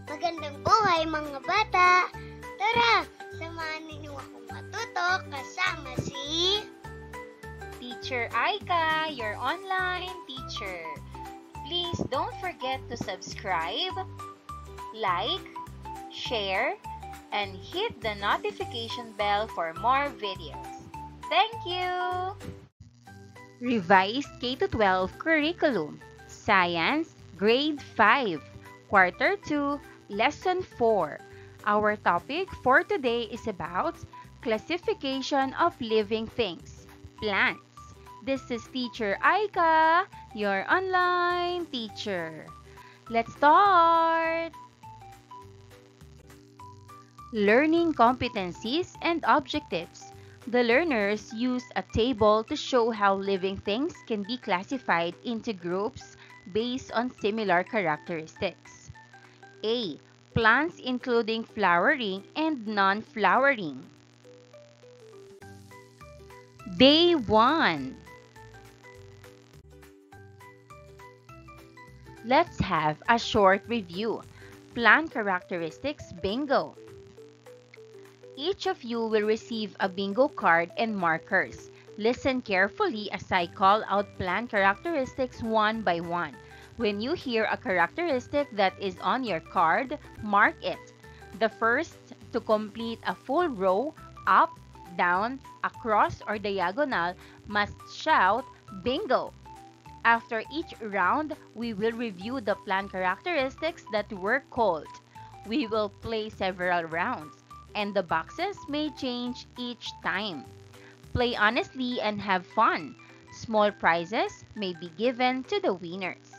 Magandang buhay mga bata! Tara, samahan ninyo akong matuto kasama si Teacher Aika, your online teacher. Please don't forget to subscribe, like, share, and hit the notification bell for more videos. Thank you! Revised K-12 Curriculum, Science, Grade 5, Quarter 2, Lesson 4. Our topic for today is about classification of living things, plants. This is Teacher Aika, your online teacher. Let's start! Learning competencies and objectives. The learners use a table to show how living things can be classified into groups based on similar characteristics. A. Plants including flowering and non-flowering. Day 1. Let's have a short review. Plant characteristics bingo. Each of you will receive a bingo card and markers. Listen carefully as I call out plant characteristics one by one. When you hear a characteristic that is on your card, mark it. The first to complete a full row, up, down, across, or diagonal, must shout bingo. After each round, we will review the plant characteristics that were called. We will play several rounds, and the boxes may change each time. Play honestly and have fun. Small prizes may be given to the winners.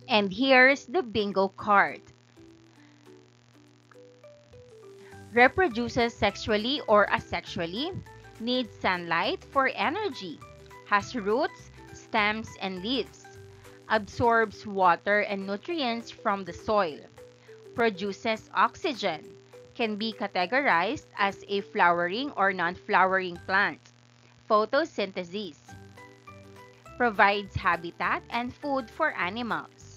And here's the bingo card. Reproduces sexually or asexually. Needs sunlight for energy. Has roots, stems, and leaves. Absorbs water and nutrients from the soil. Produces oxygen. Can be categorized as a flowering or non-flowering plant. Photosynthesis. Provides habitat and food for animals.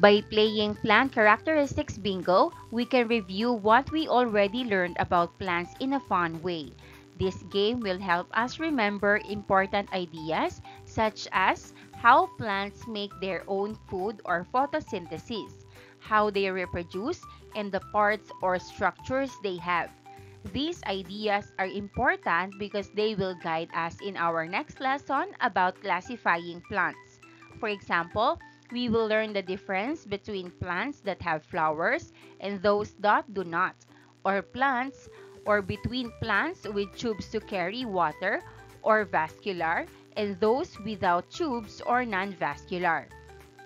By playing plant characteristics bingo, we can review what we already learned about plants in a fun way. This game will help us remember important ideas such as how plants make their own food or photosynthesis, how they reproduce, and the parts or structures they have. These ideas are important because they will guide us in our next lesson about classifying plants. For example, we will learn the difference between plants that have flowers and those that do not, or between plants with tubes to carry water or vascular and those without tubes or non-vascular.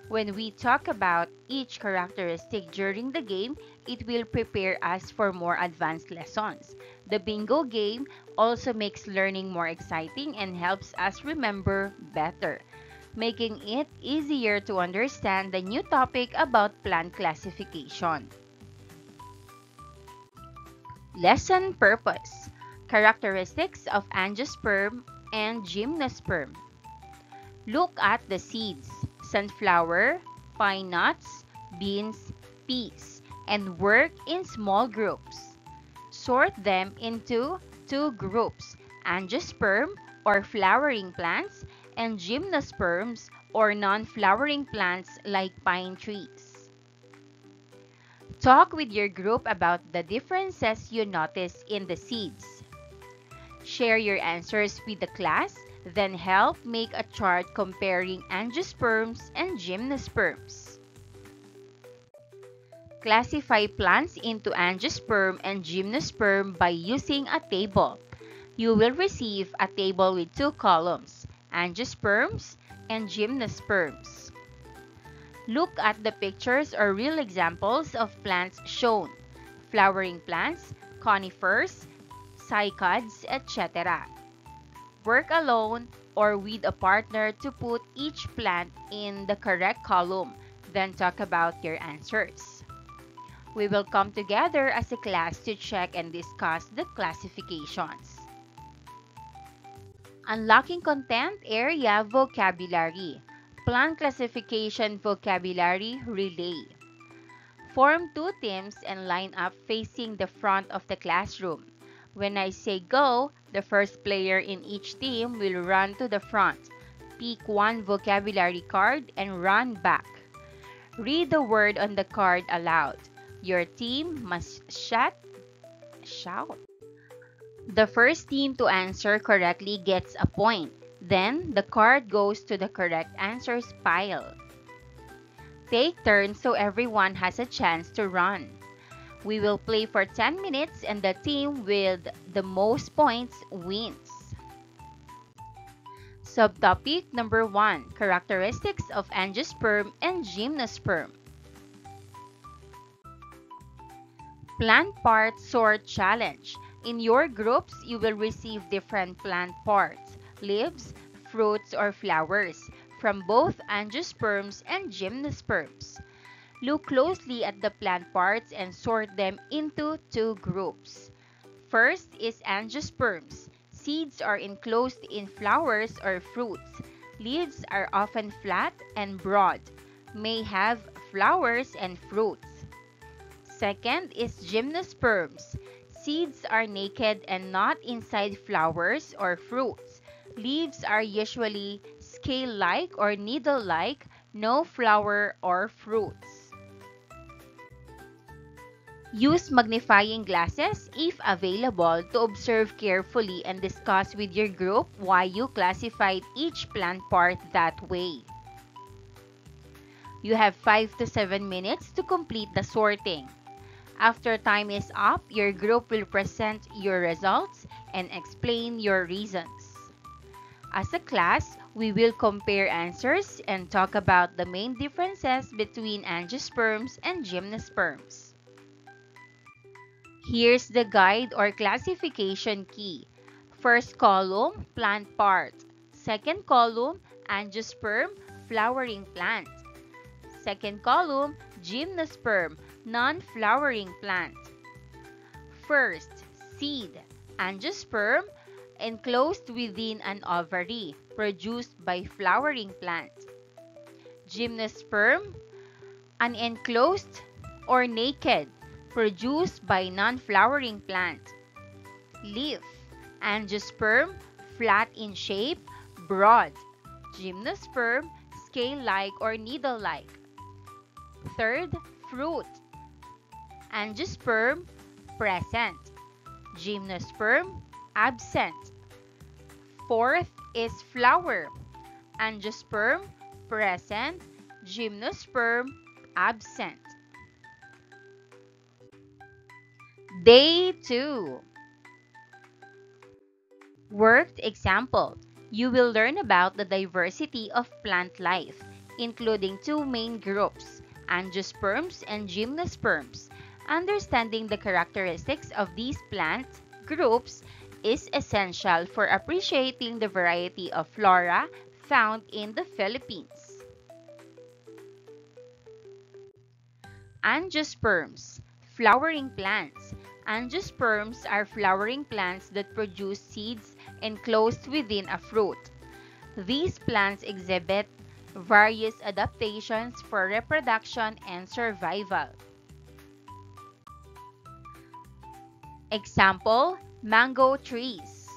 When we talk about each characteristic during the game, it will prepare us for more advanced lessons. The bingo game also makes learning more exciting and helps us remember better, making it easier to understand the new topic about plant classification. Lesson purpose. Characteristics of angiosperm and gymnosperm. Look at the seeds, sunflower, pine nuts, beans, peas, and work in small groups. Sort them into two groups, angiosperm or flowering plants and gymnosperms or non-flowering plants like pine trees. Talk with your group about the differences you notice in the seeds. Share your answers with the class, then help make a chart comparing angiosperms and gymnosperms. Classify plants into angiosperm and gymnosperm by using a table. You will receive a table with two columns, angiosperms and gymnosperms. Look at the pictures or real examples of plants shown. Flowering plants, conifers, cycads, etc. Work alone or with a partner to put each plant in the correct column, then talk about your answers. We will come together as a class to check and discuss the classifications. Unlocking content area vocabulary. Plant classification vocabulary relay. Form two teams and line up facing the front of the classroom. When I say go, the first player in each team will run to the front. Pick one vocabulary card and run back. Read the word on the card aloud. Your team must shout. The first team to answer correctly gets a point. Then, the card goes to the correct answers pile. Take turns so everyone has a chance to run. We will play for 10 minutes and the team with the most points wins. Subtopic number 1. Characteristics of Angiosperm and Gymnosperm. Plant Part Sort Challenge. In your groups, you will receive different plant parts, leaves, fruits, or flowers from both Angiosperms and Gymnosperms. Look closely at the plant parts and sort them into two groups. First is Angiosperms. Seeds are enclosed in flowers or fruits. Leaves are often flat and broad, may have flowers and fruits. Second is Gymnosperms. Seeds are naked and not inside flowers or fruits. Leaves are usually scale-like or needle-like, no flower or fruits. Use magnifying glasses if available to observe carefully and discuss with your group why you classified each plant part that way. You have 5 to 7 minutes to complete the sorting. After time is up, your group will present your results and explain your reasons. As a class, we will compare answers and talk about the main differences between Angiosperms and Gymnosperms. Here's the guide or classification key. First column, plant part. Second column, Angiosperm, flowering plant. Second column, Gymnosperm, non-flowering plant. First, seed. Angiosperm, enclosed within an ovary, produced by flowering plant. Gymnosperm, unenclosed or naked, produced by non-flowering plant. Leaf. Angiosperm, flat in shape, broad. Gymnosperm, scale-like or needle-like. Third, fruit. Angiosperm, present. Gymnosperm, absent. Fourth is flower. Angiosperm, present. Gymnosperm, absent. Day 2. Worked example. You will learn about the diversity of plant life, including two main groups, Angiosperms and Gymnosperms. Understanding the characteristics of these plant groups is essential for appreciating the variety of flora found in the Philippines. Angiosperms, flowering plants. Angiosperms are flowering plants that produce seeds enclosed within a fruit. These plants exhibit various adaptations for reproduction and survival. Example, mango trees.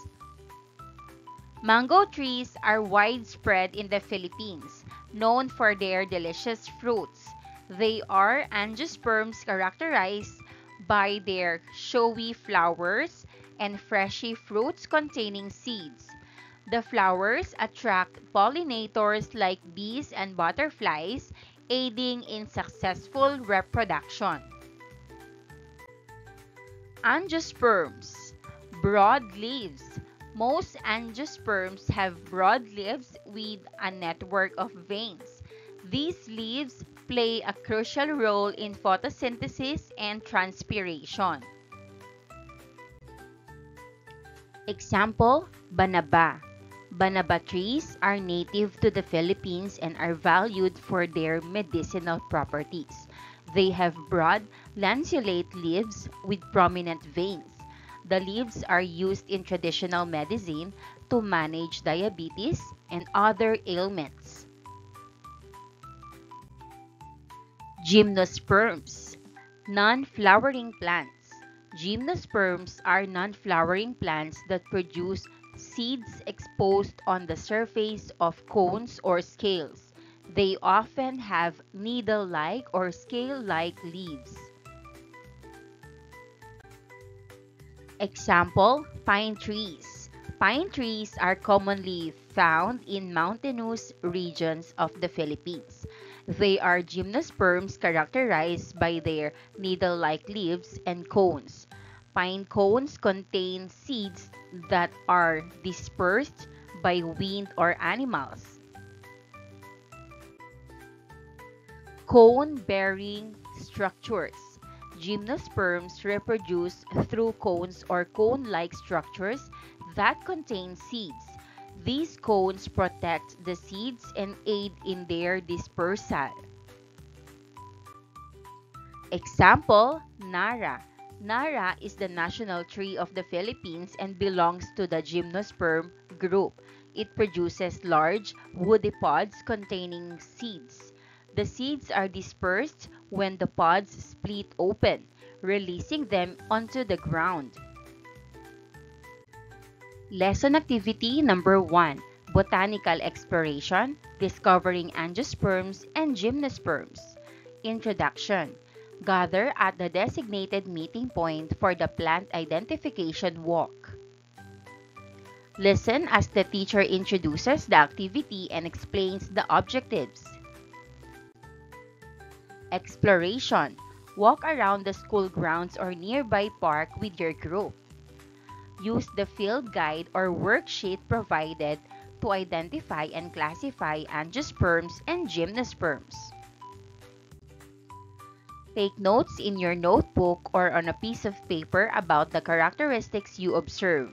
Mango trees are widespread in the Philippines, known for their delicious fruits. They are angiosperms characterized by their showy flowers and fleshy fruits containing seeds. The flowers attract pollinators like bees and butterflies, aiding in successful reproduction. Angiosperms, broad leaves. Most angiosperms have broad leaves with a network of veins. These leaves play a crucial role in photosynthesis and transpiration. Example, banaba. Banaba trees are native to the Philippines and are valued for their medicinal properties. They have broad, lanceolate leaves with prominent veins. The leaves are used in traditional medicine to manage diabetes and other ailments. Gymnosperms, non-flowering plants. Gymnosperms are non-flowering plants that produce seeds exposed on the surface of cones or scales. They often have needle-like or scale-like leaves. Example, pine trees. Pine trees are commonly found in mountainous regions of the Philippines. They are gymnosperms characterized by their needle-like leaves and cones. Pine cones contain seeds that are dispersed by wind or animals. Cone-bearing structures. Gymnosperms reproduce through cones or cone-like structures that contain seeds. These cones protect the seeds and aid in their dispersal. Example, Nara. Nara is the national tree of the Philippines and belongs to the gymnosperm group. It produces large, woody pods containing seeds. The seeds are dispersed when the pods split open, releasing them onto the ground. Lesson activity number 1, Botanical Exploration, Discovering Angiosperms and Gymnosperms. Introduction. Gather at the designated meeting point for the plant identification walk. Listen as the teacher introduces the activity and explains the objectives. Exploration. Walk around the school grounds or nearby park with your group. Use the field guide or worksheet provided to identify and classify angiosperms and gymnosperms. Take notes in your notebook or on a piece of paper about the characteristics you observe.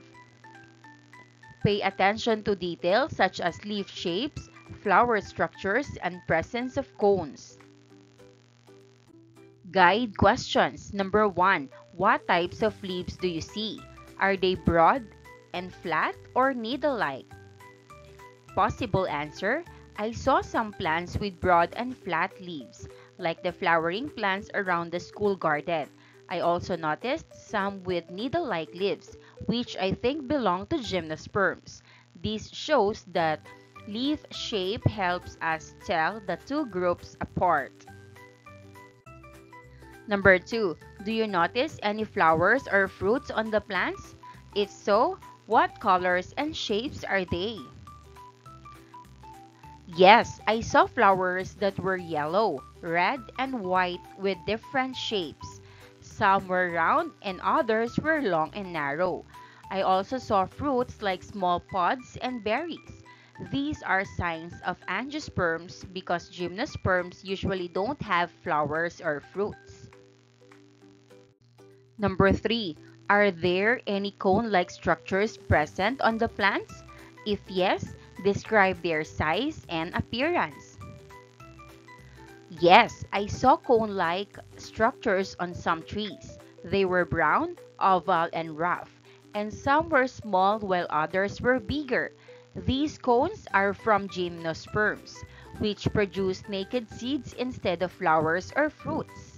Pay attention to details such as leaf shapes, flower structures, and presence of cones. Guide questions. Number 1. What types of leaves do you see? Are they broad and flat or needle-like? Possible answer. I saw some plants with broad and flat leaves, like the flowering plants around the school garden. I also noticed some with needle-like leaves, which I think belong to gymnosperms. This shows that leaf shape helps us tell the two groups apart. Number 2, do you notice any flowers or fruits on the plants? If so, what colors and shapes are they? Yes, I saw flowers that were yellow, red, and white with different shapes. Some were round and others were long and narrow. I also saw fruits like small pods and berries. These are signs of angiosperms because gymnosperms usually don't have flowers or fruits. Number 3, are there any cone-like structures present on the plants? If yes, describe their size and appearance. Yes, I saw cone-like structures on some trees. They were brown, oval, and rough, and some were small while others were bigger. These cones are from gymnosperms, which produce naked seeds instead of flowers or fruits.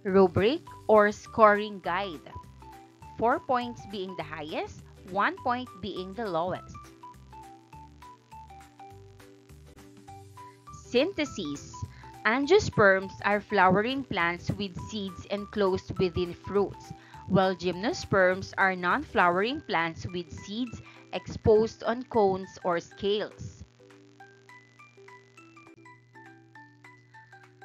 Rubric or scoring guide. 4 points being the highest, 1 point being the lowest. Synthesis. Angiosperms are flowering plants with seeds enclosed within fruits, while gymnosperms are non-flowering plants with seeds exposed on cones or scales.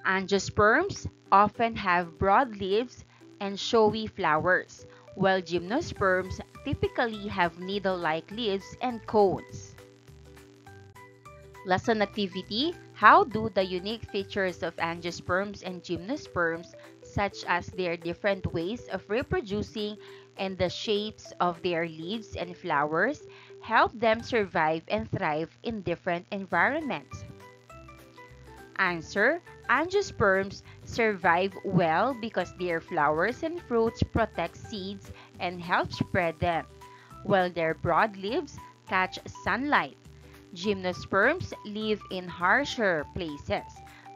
Angiosperms often have broad leaves and showy flowers, while gymnosperms typically have needle-like leaves and cones. Lesson activity. How do the unique features of angiosperms and gymnosperms, such as their different ways of reproducing and the shapes of their leaves and flowers, help them survive and thrive in different environments? Answer. Angiosperms survive well because their flowers and fruits protect seeds and help spread them, while their broad leaves catch sunlight. Gymnosperms live in harsher places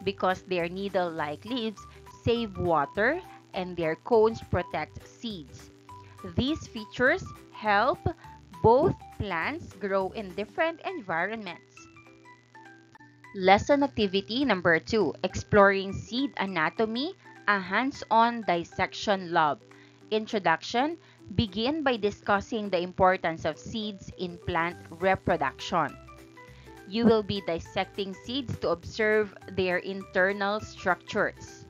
because their needle-like leaves save water and their cones protect seeds. These features help both plants grow in different environments. Lesson activity number 2, exploring seed anatomy, a hands-on dissection lab. Introduction, begin by discussing the importance of seeds in plant reproduction. You will be dissecting seeds to observe their internal structures.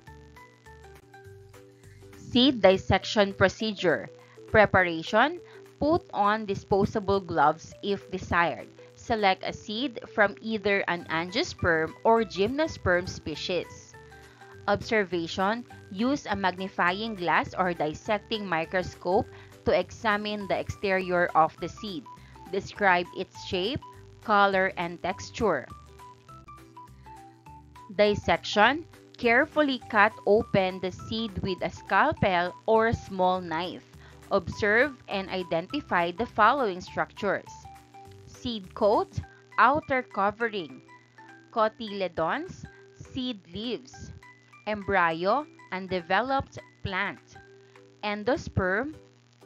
Seed dissection procedure. Preparation, put on disposable gloves if desired. Select a seed from either an angiosperm or gymnosperm species. Observation, use a magnifying glass or dissecting microscope to examine the exterior of the seed. Describe its shape, color, and texture. Dissection, carefully cut open the seed with a scalpel or small knife. Observe and identify the following structures: seed coat, outer covering; cotyledons, seed leaves; embryo, undeveloped plant; endosperm,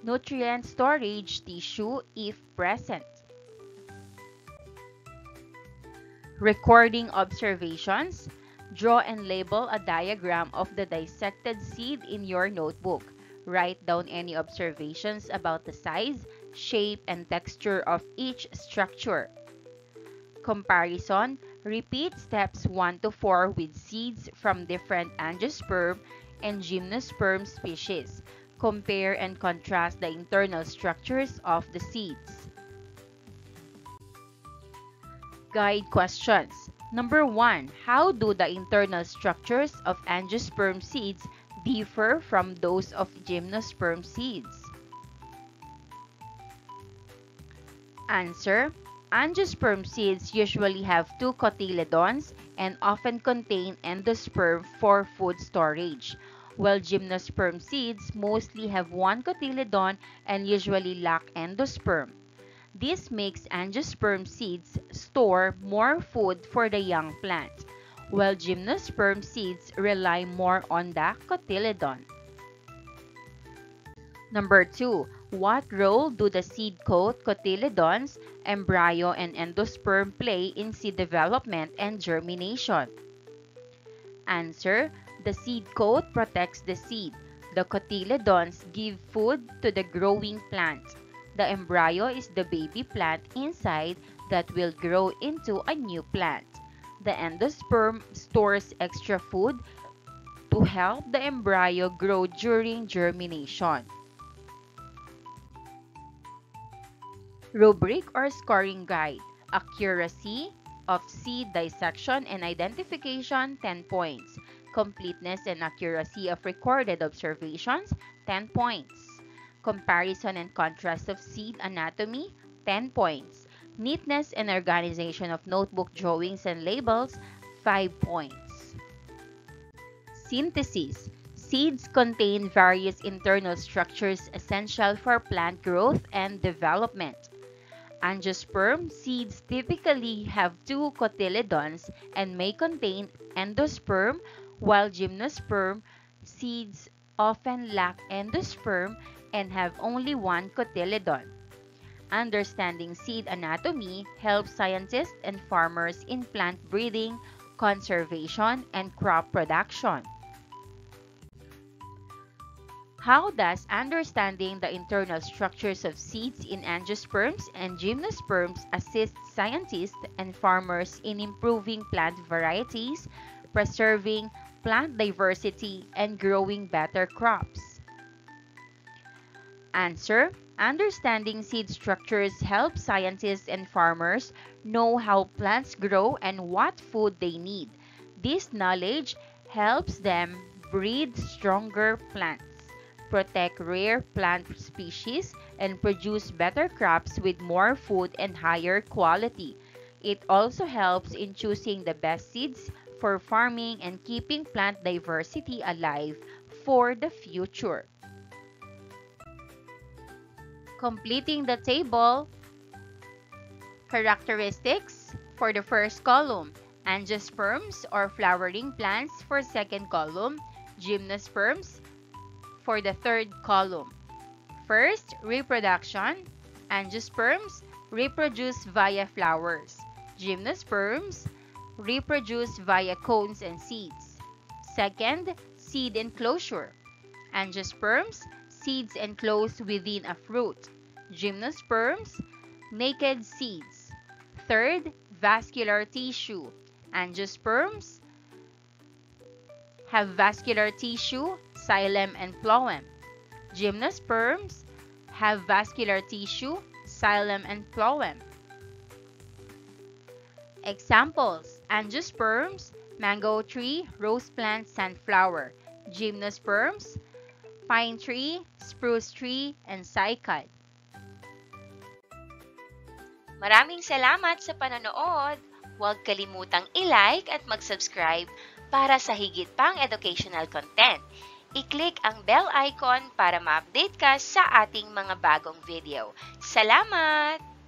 nutrient storage tissue if present. Recording observations, draw and label a diagram of the dissected seed in your notebook. Write down any observations about the size, shape, and texture of each structure. Comparison, repeat steps 1 to 4 with seeds from different angiosperm and gymnosperm species. Compare and contrast the internal structures of the seeds. Guide questions. Number 1. How do the internal structures of angiosperm seeds differ from those of gymnosperm seeds? Answer. Angiosperm seeds usually have 2 cotyledons and often contain endosperm for food storage, while gymnosperm seeds mostly have 1 cotyledon and usually lack endosperm. This makes angiosperm seeds store more food for the young plant, while gymnosperm seeds rely more on the cotyledon. Number 2. What role do the seed coat, cotyledons, embryo, and endosperm play in seed development and germination? Answer. The seed coat protects the seed. The cotyledons give food to the growing plant. The embryo is the baby plant inside that will grow into a new plant. The endosperm stores extra food to help the embryo grow during germination. Rubric or scoring guide. Accuracy of seed dissection and identification, 10 points. Completeness and accuracy of recorded observations, 10 points. Comparison and contrast of seed anatomy, 10 points. Neatness and organization of notebook drawings and labels, 5 points. Synthesis. Seeds contain various internal structures essential for plant growth and development. Angiosperm seeds typically have 2 cotyledons and may contain endosperm, while gymnosperm seeds often lack endosperm and have only 1 cotyledon. Understanding seed anatomy helps scientists and farmers in plant breeding, conservation, and crop production. How does understanding the internal structures of seeds in angiosperms and gymnosperms assist scientists and farmers in improving plant varieties, preserving plant diversity, and growing better crops? Answer. Understanding seed structures helps scientists and farmers know how plants grow and what food they need. This knowledge helps them breed stronger plants, protect rare plant species, and produce better crops with more food and higher quality. It also helps in choosing the best seeds for farming and keeping plant diversity alive for the future. Completing the table, characteristics for the first column, angiosperms or flowering plants for second column, gymnosperms for the third column. First, reproduction. Angiosperms reproduce via flowers. Gymnosperms reproduce via cones and seeds. Second, seed enclosure. Angiosperms, seeds enclosed within a fruit. Gymnosperms, naked seeds. Third, vascular tissue. Angiosperms have vascular tissue, xylem and phloem. Gymnosperms have vascular tissue, xylem and phloem. Examples: angiosperms, mango tree, rose plant, sunflower. Gymnosperms, pine tree, spruce tree, and cycad. Maraming salamat sa panonood! Huwag kalimutang i-like at mag-subscribe para sa higit pang educational content. I-click ang bell icon para ma-update ka sa ating mga bagong video. Salamat!